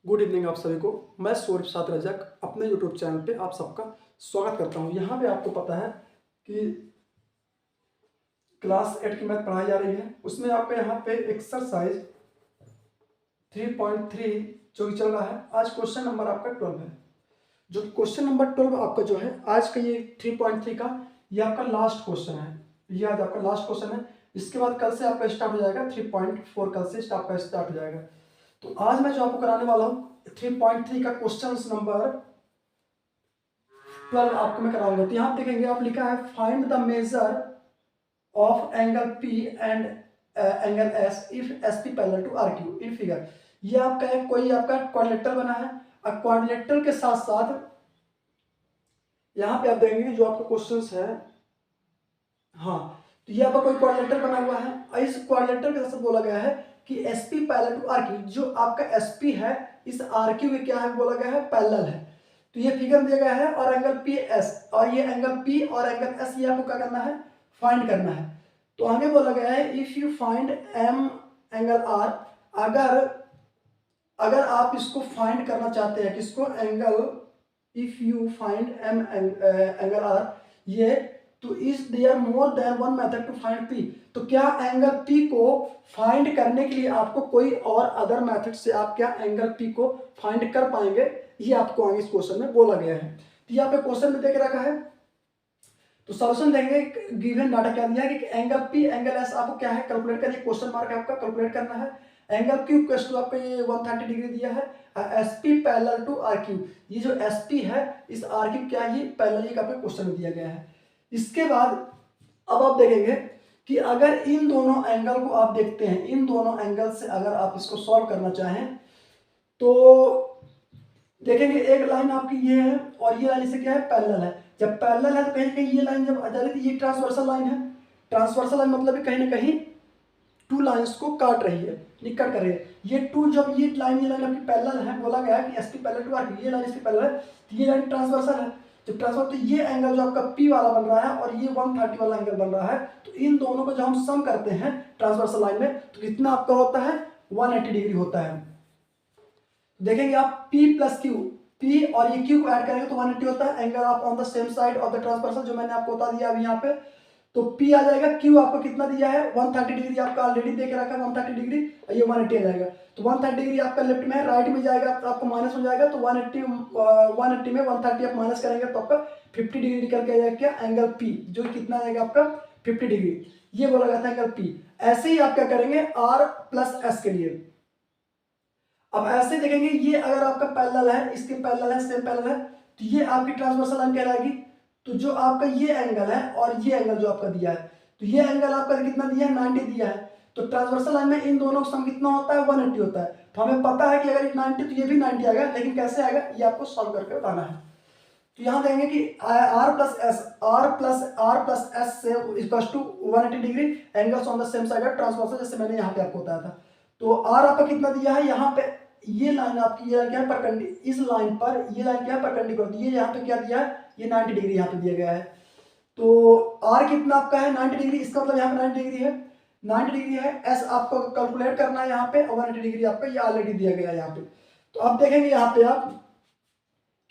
Good evening आप सभी को। मैं सूर्य प्रसाद रजक अपने यूट्यूब चैनल पे आप सबका स्वागत करता हूं। यहाँ पे आपको पता है कि क्लास 8 की मैथ पढ़ाई जा रही है। उसमें आपको यहाँ पे एक्सरसाइज 3.3 जो कि चल रहा है। आज क्वेश्चन नंबर आपका 12 है। जो क्वेश्चन नंबर 12 आपका जो है आज का ये 3.3 का ये आपका लास्ट क्वेश्चन है। ये आज आपका लास्ट क्वेश्चन है। इसके बाद कल से आपका स्टार्ट हो जाएगा 3.4, कल से आपका स्टार्ट हो जाएगा। तो आज मैं जो आपको कराने वाला हूँ 3.3 का क्वेश्चन नंबर 12 आपको मैं कराऊंगा। तो यहाँ देखेंगे आप लिखा है find the measure of angle P and angle S if S P parallel to R Q in figure. ये आपका एक कोई आपका क्वाड्रिलेटरल बना है और क्वाड्रिलेटरल के साथ साथ यहाँ पे आप देखेंगे जो आपका क्वेश्चन है। हाँ, तो ये आपका कोई क्वाड्रिलेटरल बना हुआ है और इस क्वाड्रिलेटरल के साथ बोला गया है कि S P parallel to R Q. जो आपका एस पी है इस आर क्यू में क्या है बोला गया है पैरेलल है। तो ये फिगर दिया गया है और एंगल पी एस और ये एंगल पी और एंगल एस ये आपको क्या करना है फाइंड करना है। तो आगे बोला गया है if you find M angle R, अगर अगर आप इसको फाइंड करना चाहते हैं किसको angle, if you find M angle R ये, तो is there more than one method to find P. तो क्या एंगल पी को फाइंड करने के लिए आपको कोई और अदर मेथड से आप क्या एंगल पी को फाइंड कर पाएंगे, ये आपको आगे इस क्वेश्चन में बोला गया है। तो यहाँ पे क्वेश्चन में देख रखा है। तो सॉल्यूशन देंगे गिवन डाटा क्या दिया है कि एंगल पी एंगल एस आपको क्या है कैलकुलेट करिए। क्वेश्चन मार्क है आपका कैलकुलेट करना है। एंगल क्यू इक्वल टू आपका ये 130 डिग्री दिया है। S P parallel to R Q, ये जो एस पी है इस आर क्यू क्या है ये पैरेलल, ये आपके क्वेश्चन में दिया गया है। इसके बाद अब आप देखेंगे कि अगर इन दोनों एंगल को आप देखते हैं, इन दोनों एंगल से अगर आप इसको सॉल्व करना चाहें तो देखेंगे एक लाइन आपकी ये है और ये लाइन इसे क्या है पैरेलल है। जब पैरेलल है तो कहीं कहीं ये लाइन जब आ जा रही थी ये ट्रांसवर्सल लाइन है। ट्रांसवर्सल लाइन मतलब कहीं ना कहीं टू लाइंस को काट रही है, निकट कर रही है। ये टू जब ये लाइन आपकी पैरेलल है, बोला गया है कि एसपी पैरेलल टू आर, ये लाइन इसकी पैरेलल है तो ये लाइन ट्रांसवर्सल है। जब ट्रांसफर तो ये एंगल जो आपका P वाला बन रहा है और ये 130 वाला एंगल बन रहा है, तो इन दोनों को जब हम सम करते हैं ट्रांसवर्सल लाइन में तो कितना आपका होता है 180 डिग्री होता है। देखेंगे आप P प्लस क्यू, P और ये Q को ऐड करेंगे तो 180 होता है। एंगल आप on the same side of the transversal जो मैंने आपको बता दिया अभी यहाँ पे, तो P आ जाएगा। Q आपको कितना दिया है 130 डिग्री आपका ऑलरेडी दे के रखा है 130 डिग्री, ये 180 आ जाएगा। तो 130 डिग्री आपका लेफ्ट में है, राइट में जाएगा तो आपको माइनस हो जाएगा। तो 180 में 130 आप माइनस करेंगे तो आपका 50 डिग्री निकल के आ जाएगा क्या एंगल P, जो कितना आएगा आपका 50 डिग्री, ये बोला गया था एंगल P। ऐसे ही आप क्या करेंगे R प्लस S के लिए। अब ऐसे देखेंगे ये अगर आपका पैरेलल है, इसके पैरेलल है, सेम पैरेलल है, तो ये आपकी ट्रांसवर्सल लाइन कहलाएगी। तो जो आपका ये एंगल है और ये एंगल जो आपका दिया है, तो ये एंगल आपका कितना दिया है 90 दिया है। तो ट्रांसवर्सल लाइन में इन दोनों का सम कितना होता है 180 होता है। तो हमें पता है कि अगर ये 90 तो ये भी 90 आएगा, लेकिन कैसे आएगा ये आपको सॉल्व करके बताना है। तो यहाँ देखेंगे कि R प्लस एस से equal to 180 degree angles on the same side of transversal, जैसे मैंने यहाँ पे आपको बताया था। तो R आपका कितना दिया है यहाँ पे, ये लाइन आपकी ये क्या है परपेंडिकुलर, इस लाइन पर ये लाइन क्या है परपेंडिकुलर, ये यहाँ पे क्या दिया है ये 90 डिग्री यहाँ पे दिया गया है। तो R कितना आपका है 90 डिग्री, इसका मतलब यहाँ पे 90 डिग्री है, 90 डिग्री है। S आपको कैलकुलेट करना है यहाँ पे और 180 डिग्री आपका ये ऑलरेडी दिया गया है यहाँ पे। तो अब देखेंगे यहाँ पे आप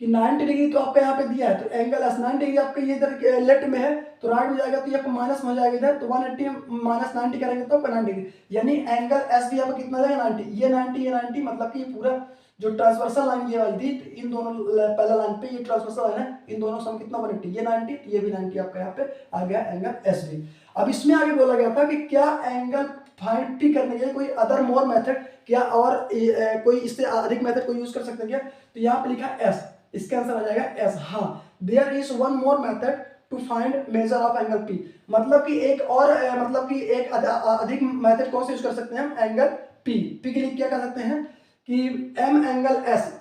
कि 90 डिग्री तो आपका यहाँ पे दिया है, तो एंगल एस 90 डिग्री आपका ये इधर लेफ्ट में है तो राइट में जाएगा तो ये आपको माइनस में हो जाएगा इधर, तो 180 माइनस 90 करेंगे तो आपका 90 डिग्री, यानी एंगल एस भी आपका कितना जाएगा 90, ये 90 मतलब कि पूरा जो ट्रांसवर्सल लाइन ये वाली थी तो इन दोनों पहला लाइन पे ये ट्रांसवर्सल लाइन है, इन दोनों सम कितना 180, ये 90 तो ये भी 90 आपका यहाँ पे आ गया एंगल एस भी। अब इसमें आगे बोला गया था कि क्या एंगल फाइंड पी करने के लिए कोई अदर मोर मेथड, क्या और कोई इससे अधिक मेथड को यूज कर सकते हैं क्या। तो यहाँ पे लिखा एस, इसका आंसर आ जाएगा एस। हाँ, there is one more method to find measure of angle P, मतलब कि एक और मतलब कि एक अधिक मेथड कौन से यूज कर सकते हैं हम एंगल पी। पी के लिए क्या कर सकते हैं कि एम एंगल एस,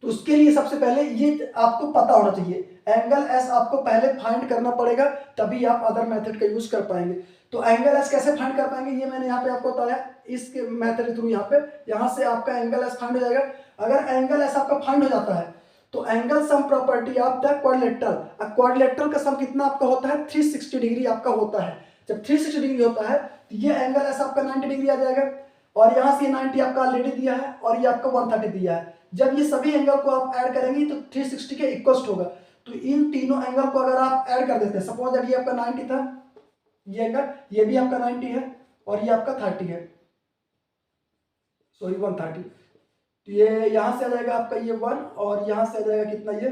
तो उसके लिए सबसे पहले ये आपको पता होना चाहिए एंगल एस आपको पहले फाइंड करना पड़ेगा, तभी आप अदर मेथड का यूज कर पाएंगे। तो एंगल एस कैसे फाइंड कर पाएंगे ये मैंने यहाँ पे आपको बताया इसके मेथड के थ्रू, यहाँ से आपका एंगल एस फाइंड हो जाएगा। अगर एंगल एस आपका फाइंड हो जाता है तो angle sum property of the quadrilateral, quadrilateral का सम कितना आपका होता है 360 डिग्री आपका होता है। जब 360 डिग्री होता है तो ये एंगल एस आपका 90 डिग्री आ जाएगा। और यहाँ से 90 आपका ऑलरेडी दिया है और ये आपका 130 दिया है। जब ये सभी एंगल को आप ऐड करेंगे तो 360 के इक्वल होगा। तो इन तीनों एंगल को अगर आप ऐड कर देते हैं, सपोज अभी आपका 90 था, ये एंगल, ये भी आपका 90 है और ये आपका 30 है, सॉरी 130। तो ये यहाँ से आ जाएगा आपका ये 1 और यहाँ से आ जाएगा कितना ये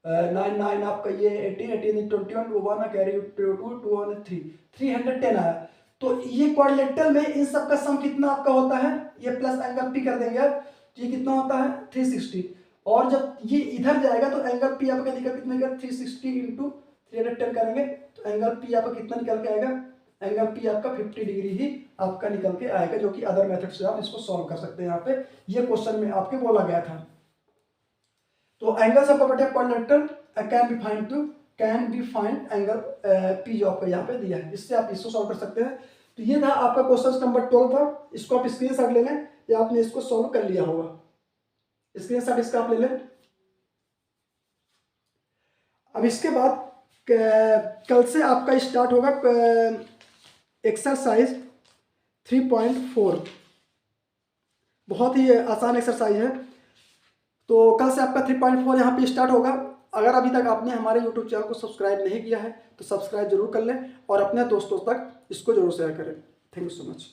9 आपका ये 18 21 1 कैरी 2 2 1 3 310 आया। तो ये क्वाड्रिलेटरल में इन सब का सम कितना आपका होता है, ये प्लस एंगल पी कर देंगे आप, तो ये कितना होता है 360। और जब ये इधर जाएगा तो एंगल पी आपका निकल कितना निकल 360 इंटू 310 करेंगे तो एंगल पी आपका कितना निकल के आएगा, एंगल पी आपका 50 डिग्री ही आपका निकल के आएगा, जो कि अदर मेथड से आप इसको सॉल्व कर सकते हैं। यहाँ पे ये क्वेश्चन में आपके बोला गया था। तो angles of property of quadrilateral can be find angle P जो आपका यहाँ पे दिया है, इससे आप इसको सॉल्व कर सकते हैं। तो ये था आपका क्वेश्चन नंबर 12 था, इसको आप स्क्रीनशॉट ले लें या आपने इसको सॉल्व कर लिया होगा, स्क्रीनशॉट इसका आप ले लें। अब इसके बाद कल से आपका स्टार्ट होगा एक्सरसाइज 3.4, बहुत ही आसान एक्सरसाइज है। तो कल से आपका 3.4 यहाँ पे स्टार्ट होगा। अगर अभी तक आपने हमारे YouTube चैनल को सब्सक्राइब नहीं किया है तो सब्सक्राइब जरूर कर लें और अपने दोस्तों तक इसको जरूर शेयर करें। Thank you so much.